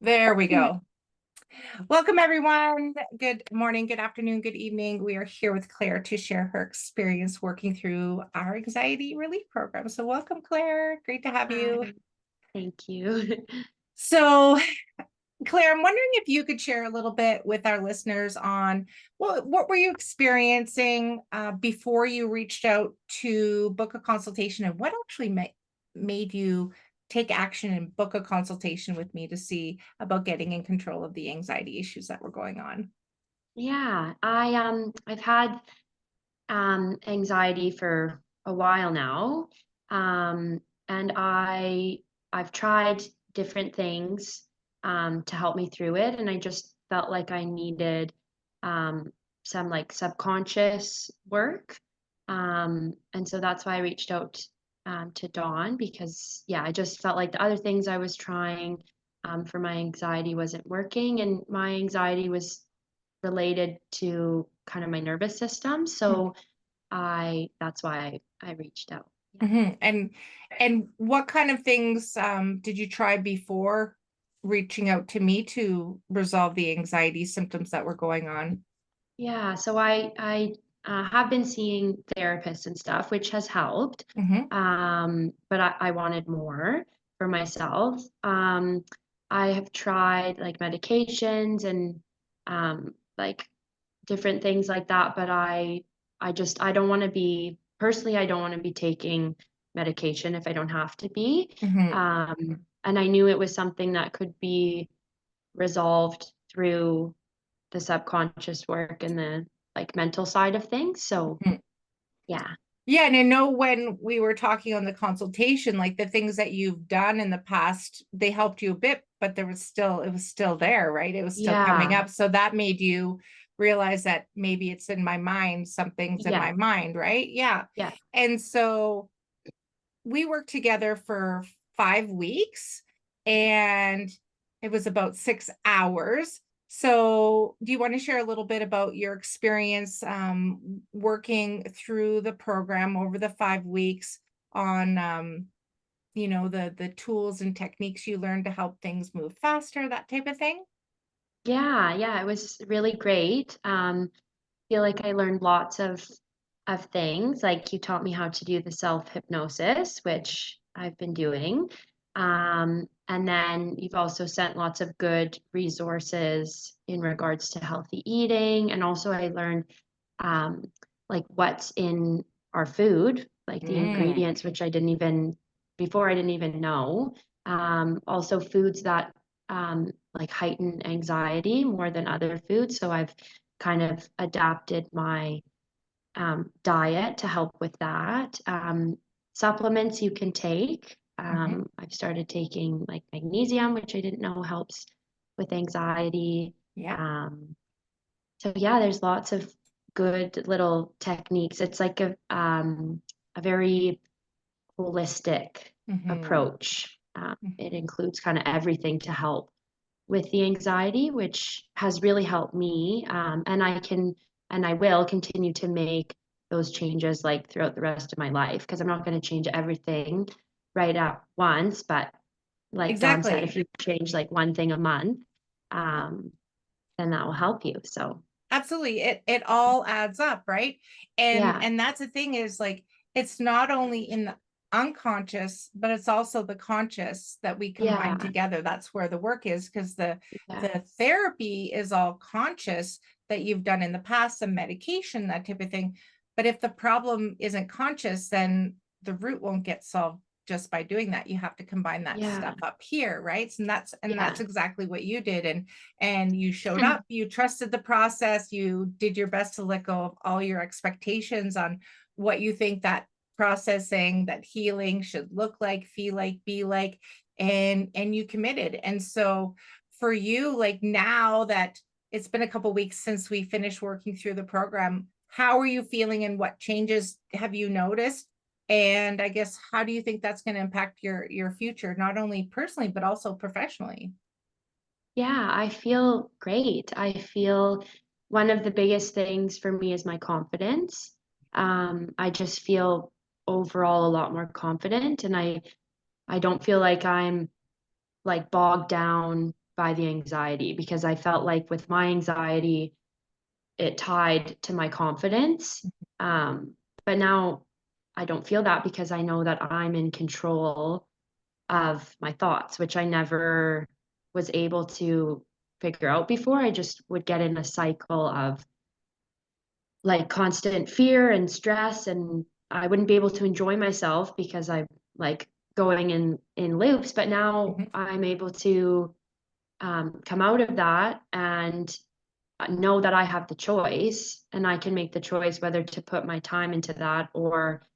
There we go. Welcome, everyone. Good morning, good afternoon, good evening. We are here with Claire to share her experience working through our anxiety relief program. So welcome, Claire. Great to have you. Hi, thank you. So, Claire, I'm wondering if you could share a little bit with our listeners on what were you experiencing before you reached out to book a consultation, and what actually made you take action and book a consultation with me to see about getting in control of the anxiety issues that were going on. Yeah, I've had anxiety for a while now. And I've tried different things to help me through it, and I just felt like I needed some like subconscious work. And so that's why I reached out to Dawn, because yeah, I just felt like the other things I was trying for my anxiety wasn't working, and my anxiety was related to kind of my nervous system. So that's why I reached out. Yeah. Mm-hmm. And what kind of things did you try before reaching out to me to resolve the anxiety symptoms that were going on? Yeah. So I have been seeing therapists and stuff, which has helped. Mm-hmm. But I wanted more for myself. I have tried like medications and like different things like that, but I don't want to be personally, I don't want to be taking medication if I don't have to be. Mm-hmm. And I knew it was something that could be resolved through the subconscious work and the like mental side of things. So yeah. Yeah, and I know when we were talking on the consultation, like the things that you've done in the past, they helped you a bit, but it was still there, right? It was still coming Yeah. up. So that made you realize that maybe it's in my mind, something's in my Yeah. mind, right? Yeah. Yeah. And so we worked together for 5 weeks and it was about 6 hours. So, do you want to share a little bit about your experience working through the program over the 5 weeks on, the tools and techniques you learned to help things move faster, that type of thing? Yeah. Yeah. It was really great. Feel like I learned lots of things. Like you taught me how to do the self hypnosis, which I've been doing. And then you've also sent lots of good resources in regards to healthy eating. And also I learned um, like what's in our food, like the Mm. ingredients, which I didn't even know. Also foods that like heighten anxiety more than other foods. So I've kind of adapted my diet to help with that. Supplements you can take. Mhm. I've started taking like magnesium, which I didn't know helps with anxiety. Yeah. Um, so yeah, there's lots of good little techniques. It's like a very holistic Mhm. approach. It Mhm. includes kind of everything to help with the anxiety, which has really helped me. And I will continue to make those changes like throughout the rest of my life, because I'm not going to change everything right at once. But like Dawn said, if Exactly. you change like one thing a month, um, then that will help you. So Absolutely. It all adds up, right? yeah, And that's the thing is like it's not only in the unconscious, but it's also the conscious that we combine yeah, together. That's where the work is because yeah, the therapy is all conscious that you've done in the past, some medication, that type of thing. But if the problem isn't conscious, then the root won't get solved just by doing that. You have to combine that yeah, stuff up here, right? And that's yeah, exactly what you did. And you showed up, you trusted the process, you did your best to let go of all your expectations on what you think that processing, that healing should look like, feel like, be like, and you committed. And so for you, like now that it's been a couple weeks since we finished working through the program, how are you feeling and what changes have you noticed? And I guess how do you think that's going to impact your future, not only personally but also professionally? yeah. I feel great. I feel one of the biggest things for me is my confidence. I just feel overall a lot more confident, and I don't feel like I'm like bogged down by the anxiety, because I felt like with my anxiety, it tied to my confidence. But now I don't feel that, because I know that I'm in control of my thoughts, which I never was able to figure out before. I just would get in a cycle of like constant fear and stress, and I wouldn't be able to enjoy myself because I'm like going in loops. But now Mhm. I'm able to come out of that and know that I have the choice, and I can make the choice whether to put my time into that or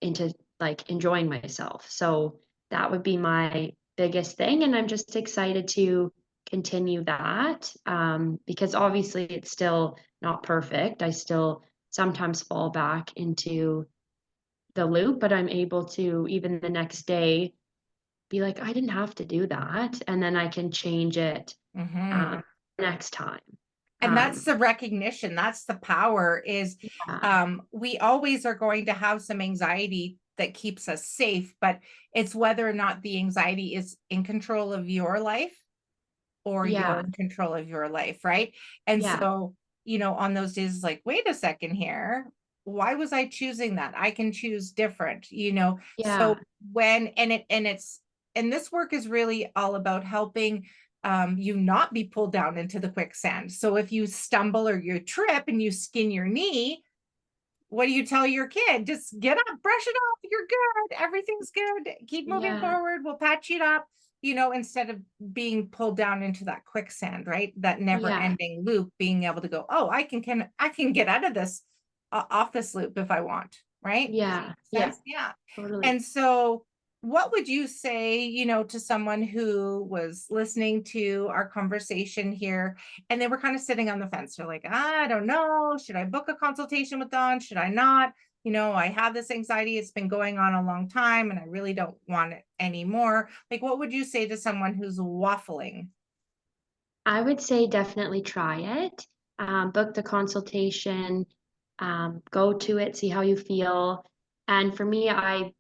into like enjoying myself. So that would be my biggest thing. And I'm just excited to continue that, because obviously it's still not perfect. I still sometimes fall back into the loop, but I'm able to, even the next day, be like, I didn't have to do that. And then I can change it Mhm. next time. And that's Um, the recognition. That's the power is, yeah, we always are going to have some anxiety that keeps us safe, but it's whether or not the anxiety is in control of your life or you're yeah, in control of your life, right? And yeah, so, on those days, it's like, wait a second here. Why was I choosing that? I can choose different. yeah, So and this work is really all about helping you not be pulled down into the quicksand. So if you stumble or you trip and you skin your knee, what do you tell your kid? Just get up, brush it off. You're good. Everything's good. Keep moving yeah, forward. We'll patch it up, instead of being pulled down into that quicksand, right? That never yeah, ending loop, being able to go, oh, I can get out of this, off this loop if I want, right? Does that yeah, make yeah, sense? Yeah. totally. And so what would you say, to someone who was listening to our conversation here and they were kind of sitting on the fence? They're like, I don't know. Should I book a consultation with Dawn? Should I not? I have this anxiety. It's been going on a long time and I really don't want it anymore. Like, what would you say to someone who's waffling? I would say definitely try it. Book the consultation, go to it, see how you feel. And for me, I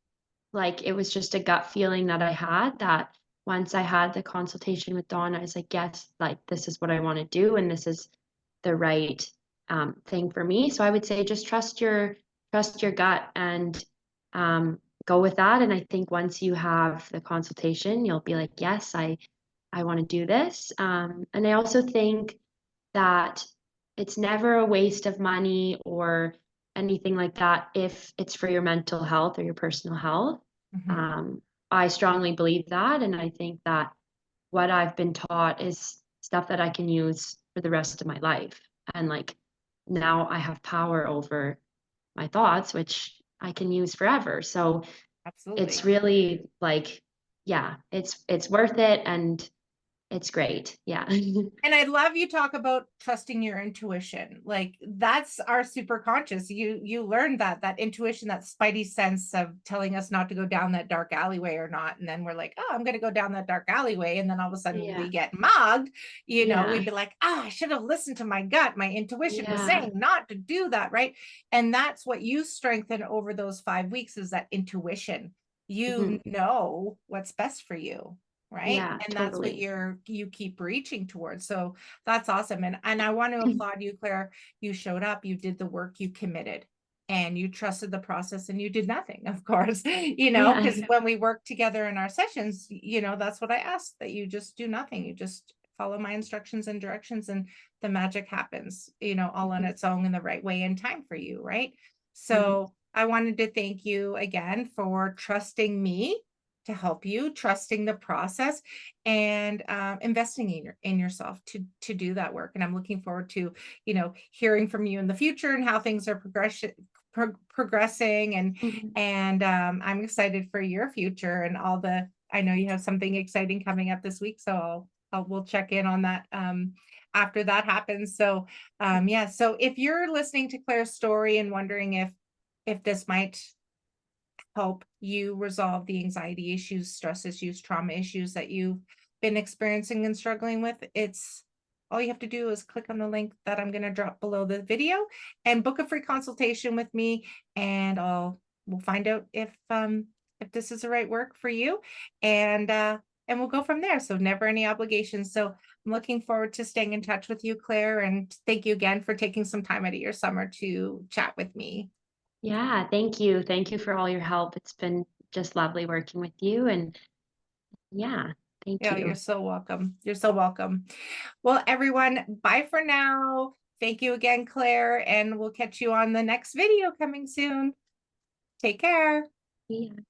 like it was just a gut feeling that I had, that once I had the consultation with Dawn, I was like, yes, like this is what I want to do, and this is the right thing for me. So I would say just trust your gut and go with that. And I think once you have the consultation, you'll be like, yes, I want to do this. And I also think that it's never a waste of money or anything like that if it's for your mental health or your personal health. Mhm. Um, I strongly believe that. And I think that what I've been taught is stuff that I can use for the rest of my life. And like now I have power over my thoughts, which I can use forever. So it's Absolutely. really like, yeah, it's worth it and it's great. Yeah. And I love you talk about trusting your intuition. Like that's our super conscious. You learned that intuition, that spidey sense of telling us not to go down that dark alleyway or not. And then we're like, oh, I'm gonna go down that dark alleyway. And then all of a sudden we Yeah. get mugged, Yeah. we'd be like, I should have listened to my gut. My intuition was Yeah. saying not to do that, right? And that's what you strengthen over those 5 weeks is that intuition. You Mhm. know what's best for you, right? Yeah, And that's what totally. you keep reaching towards. So that's awesome. And I want to applaud you, Claire. You showed up, you did the work, you committed, and you trusted the process and you did nothing, of course, Yeah. because when we work together in our sessions, that's what I asked, that you just do nothing. You just follow my instructions and directions and the magic happens, all on Mhm. its own in the right way and time for you, right? Mhm. So I wanted to thank you again for trusting me to help you, trusting the process, and investing in yourself to do that work. And I'm looking forward to hearing from you in the future and how things are progressing, and Mhm. I'm excited for your future and all the. I know you have something exciting coming up this week, so we'll check in on that after that happens. So yeah, so if you're listening to Claire's story and wondering if this might help you resolve the anxiety issues, stress issues, trauma issues that you've been experiencing and struggling with, it's all you have to do is click on the link that I'm going to drop below the video and book a free consultation with me, and we'll find out if this is the right work for you. And and we'll go from there. So never any obligations. So I'm looking forward to staying in touch with you, Claire. And thank you again for taking some time out of your summer to chat with me. Yeah, thank you. Thank you for all your help. It's been just lovely working with you. And yeah, thank Yeah, you. you're so welcome. You're so welcome. Well, everyone, bye for now. Thank you again, Claire, and we'll catch you on the next video coming soon. Take care. Yeah.